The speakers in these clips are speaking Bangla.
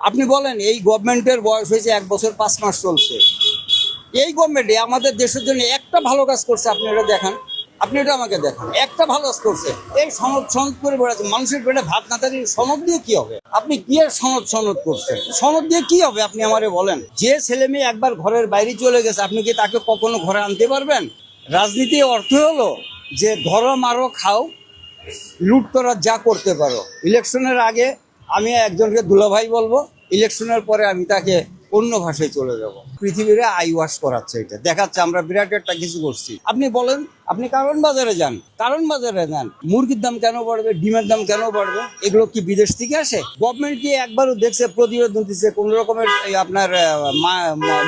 আপনি বলেন এই গভর্নমেন্টের বয়স হয়েছে 1 বছর 5 মাস চলছে। এই গভর্নমেন্টে আমাদের দেশের জন্য একটা ভালো কাজ করছে, আপনি এটা দেখান, আপনি এটা আমাকে দেখান একটা ভালো কাজ করছে। এই সনদ সনদ করে বেড়াচ্ছে, মানুষের পেটে ভাত না থাকলে সনদ দিয়ে কি হবে? আপনি কি আর সনদ সনদ করছেন? সনদ দিয়ে কি হবে আপনি আমারে বলেন। যে ছেলে মেয়ে একবার ঘরের বাইরে চলে গেছে, আপনি কি তাকে কখনো ঘরে আনতে পারবেন? রাজনীতির অর্থ হলো যে ধরো মারো খাও, লুট করার যা করতে পারো। ইলেকশনের আগে আমি একজনকে দুলাভাই বলবো, ইলেকশনের পরে আমি তাকে অন্য ভাষায় চলে যাব। পৃথিবীরে আই ওয়াশ করাচ্ছে, এটা দেখাচ্ছে আমরা বিরাট একটা কিছু করছি। আপনি বলেন, আপনি কারণ বাজারে যান, কারণ বাজারে যান, মুরগির দাম কেন বাড়বে, ডিমের দাম কেন বাড়বে? এগুলো কি বিদেশ থেকে আসে? গভর্নমেন্ট কি একবারও দেখছে, প্রতিবেদন দিচ্ছে, কোন রকমের আপনার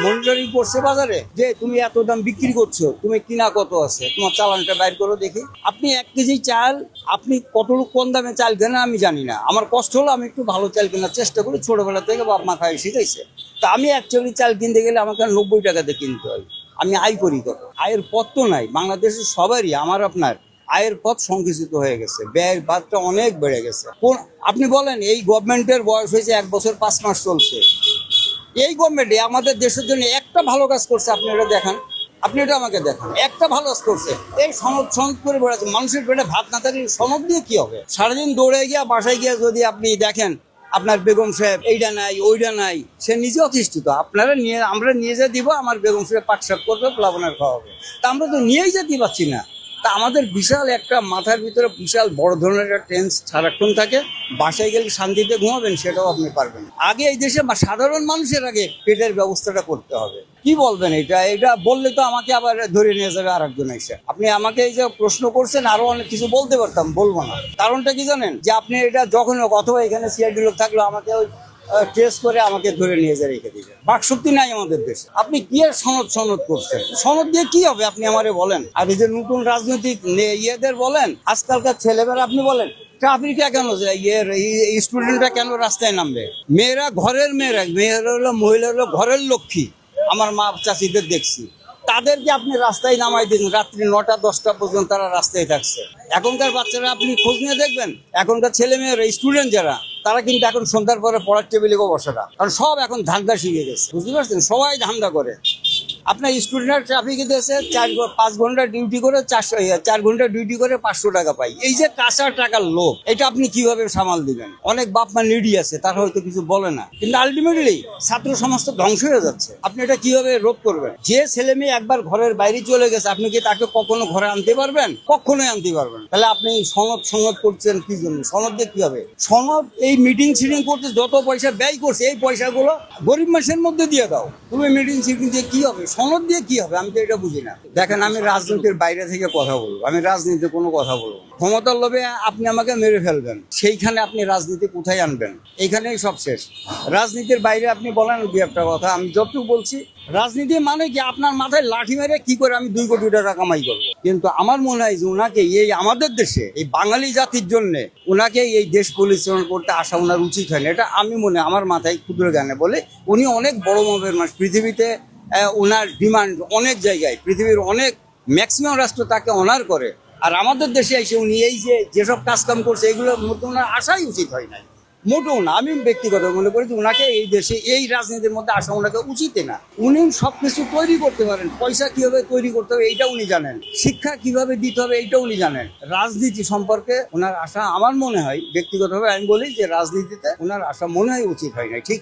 মনিটরিং করছে বাজারে যে তুমি এত দাম বিক্রি করছো, তুমি কিনা কত আছে, তোমার চালানটা বাইর করো দেখি। আপনি 1 কেজি চাল আপনি কতটুকু কোন দামে চাল কেনা আমি জানি না, আমার কষ্ট হলো আমি একটু ভালো চাল কেনার চেষ্টা করি, ছোটবেলা থেকে বাপ মা খাই শিখাইছে। তা আমি 1 কেজি চাল কিনতে গেলে আমাকে 90 টাকাতে কিনতে হয়। আমি আয় করি কত? আয়ের পথ তো নাই বাংলাদেশের সবারই, আমার আপনার আয়ের পথ সংকুচিত হয়ে গেছে, ব্যয়ের বাদটা অনেক বেড়ে গেছে। আপনি বলেন এই গভর্নমেন্টের বয়স হয়েছে 1 বছর 5 মাস চলছে। এই গভর্নমেন্টে আমাদের দেশের জন্য একটা ভালো কাজ করছে, আপনি এটা দেখান, আপনি এটা আমাকে দেখান একটা ভালো কাজ করছে। এই সনদ সনদ করে বেড়াচ্ছে, মানুষের পেটে ভাত না থাকলে সনদ দিয়ে কি হবে? সারাদিন দৌড়ে গিয়া বাসায় গিয়া যদি আপনি দেখেন আপনার বেগম সাহেব এইটা নাই ওইটা নাই, সে নিজে অতিষ্ঠিত। আপনারা নিয়ে আমরা নিয়ে যা দিব, আমার বেগম সাহেব পাকশাক করবে, প্লাবনের খাওয়াবে, তা আমরা তো নিয়েই যেতে পারছি না। তা আমাদের বিশাল একটা মাথার ভিতরে বিশাল বড় ধরনের একটা টেন্স সারাক্ষণ থাকে। বাসায় গেলে শান্তিতে ঘুমাবেন সেটাও আপনি পারবেন। আগে এই দেশে সাধারণ মানুষের আগে পেটের ব্যবস্থাটা করতে হবে। কি বলবেন? এটা এটা বললে তো আমাকে আবার ধরে নিয়ে যাবে আর একজন এসে। আপনি আমাকে এই যে প্রশ্ন করছেন, আরো অনেক কিছু বলতে পারতাম, বলবো না। কারণটা কি জানেন? যে আপনি এটা যখন অথবা এখানে সিআইডি লোক থাকলো আমাকে ওই টেস্ট করে আমাকে ধরে নিয়ে যা রেখে দিবে। বাকশক্তি নাই আমাদের দেশে। আপনি কি আর সনদ সনদ করছেন? সনদ দিয়ে কি হবে আপনি আমারে বলেন। আর এই যে নতুন রাজনৈতিক ইয়েদের বলেন, আজকালকার ছেলেমেয়েরা আপনি বলেন ট্রাফিকটা কেন যায়, স্টুডেন্টরা কেন রাস্তায় নামবে? মেয়েরা ঘরের মেয়েরা, মেয়েরা হলো মহিলা হলো ঘরের লক্ষ্মী। আমার মা চাষিদের দেখছি, তাদেরকে আপনি রাস্তায় নামাই দিন, রাত্রি 9টা 10টা পর্যন্ত তারা রাস্তায় থাকছে। এখনকার বাচ্চারা আপনি খোঁজ নিয়ে দেখবেন, এখনকার ছেলে মেয়েরা স্টুডেন্ট যারা, তারা কিন্তু এখন সন্ধ্যার পরে পড়ার টেবিলে বসে না, কারণ সব এখন ধান্দা শিখে গেছে, বুঝতে পারছেন? সবাই ধান্দা করে। আপনার স্টুডেন্টরা ট্রাফিকে দিয়েছে 5 ঘন্টা ডিউটি করে 4 ঘন্টা ডিউটি করে 500 টাকা পাই। এই যে কাঁচা টাকার লোভ, এটা আপনি কিভাবে সামাল দিবেন? অনেক বাপ মা নিডি আছে, তারা হয়তো কিছু বলে না, কিন্তু আলটিমেটলি ছাত্র সমাজ তো ধ্বংস হয়ে যাচ্ছে। আপনি এটা কিভাবে রোধ করবেন? যে ছেলে মেয়ে একবার ঘরের বাইরে চলে গেছে, আপনি কি তাকে কখনো ঘরে আনতে পারবেন? কখনোই আনতে পারবেন। তাহলে আপনি সনদ করছেন কি জন্য? সনদ দিয়ে কি হবে? সনদ এই মিটিং সিটিং করতে যত পয়সা ব্যয় করছে, এই পয়সাগুলো গরিব মানুষের মধ্যে দিয়ে দাও। তুমি মিটিং সিটিং দিয়ে কি হবে? সনদ দিয়ে কি হবে? আমি তো এটা বুঝি না। দেখেন, আমি রাজনীতির বাইরে থেকে কথা বলবো, আমি রাজনীতিতে কোনো কথা বলবো না। ক্ষমতার লোভে আপনি আমাকে মেরে ফেলবেন, সেইখানে আপনি রাজনীতি কোথায় আনবেন? এইখানেই সব শেষ। রাজনীতির বাইরে আপনি বলেন দু একটা কথা, আমি যতটুকু বলছি, রাজনীতি মানে কি আপনার মাথায় লাঠি মেরে কি করে আমি 2 কোটি টাকা কামাই করবো। কিন্তু আমার মনে হয় যে ওনাকে এই আমাদের দেশে এই বাঙালি জাতির জন্য ওনাকে এই দেশ পরিচালনা করতে আসা ওনার উচিত হয় না। এটা আমি আমার মাথায় ক্ষুদ্র জ্ঞানে বলে। উনি অনেক বড় মাপের মানুষ, পৃথিবীতে ওনার ডিমান্ড অনেক জায়গায়, পৃথিবীর অনেক ম্যাক্সিমাম রাষ্ট্র তাকে অনার করে। আর আমাদের দেশে এসে উনি এই যেসব কাজকাম করছে, এগুলো মোটেও ওনার আসাই উচিত হয় নাই, মোটেও না। আমি ব্যক্তিগত মনে করি যে ওনাকে এই দেশে এই রাজনীতির মধ্যে আসা ওনাকে উচিত না। উনি সবকিছু তৈরি করতে পারেন, পয়সা কিভাবে তৈরি করতে হবে এইটা উনি জানেন, শিক্ষা কিভাবে দিতে হবে এইটা উনি জানেন। রাজনীতি সম্পর্কে ওনার আসা আমার মনে হয়, ব্যক্তিগতভাবে আমি বলি যে রাজনীতিতে ওনার আসা মনে হয় উচিত হয় না। ঠিক।